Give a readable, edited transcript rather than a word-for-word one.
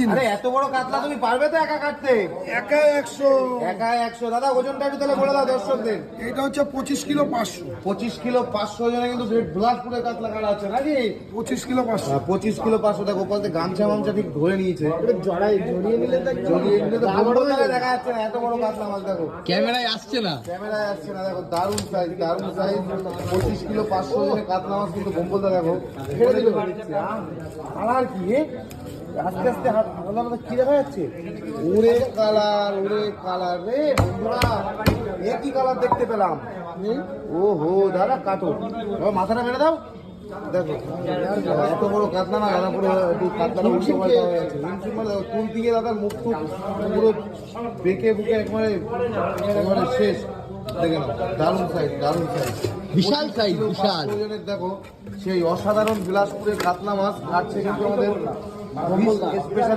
জিনিস। আরে এত বড় কাতলা তুমি পারবে তো একা কাটতে? একা 100। একা 100। দাদা ওজনটা একটু তাহলে বলে দাও দর্শকদের। এটা হচ্ছে 25 কিলো 500। 25 কিলো 500 ওজনে কিন্তু বিলাসপুরের কাতলা কাটা হচ্ছে নাকি? 25 কিলো 500। 25 কিলো 500। দেখো বলতে গামছা মামছা ঠিক ধরে নিয়েছে, জড়িয়ে নিলে তো বড় দেখা যাচ্ছে না, এত বড় কাতলা মাছ। দেখো ক্যামেরায় আসছে না। ক্যামেরায় আসছে না। দেখো দারুণ সাইজ, দারুণ সাইজ। 25 কিলো 500 ওজনের কাতলা মাছ কিন্তু বম্বলদা দেখো ছেড়ে দিল। কালার কি আস্তে আস্তে আলাদা কি দেখা যাচ্ছে? ওরে কালার, ওরে কালার রে বন্ধুরা, এ কি কালার দেখতে পেলাম? ও হো দাদা কাটো, এবার মাথাটা মেরে দাও। দেখো এত বড় কাতলা না দাদা, পুরো কাতলাটা উল্টো পাল্টা হয়ে যাচ্ছে। হিমশিম মানে দেখো তুল দিয়ে দাদার মুখ টুক পুরো বেঁকে বুকে একবারে একেবারে শেষ। দেখে নাও দারুণ সাইজ, দারুণ সাইজ, বিশাল সাইজ, বিশাল। ওজনের দেখো সেই অসাধারণ বিলাসপুরের কাতলা মাছ কাটছে কিন্তু আমাদের স্পেশাল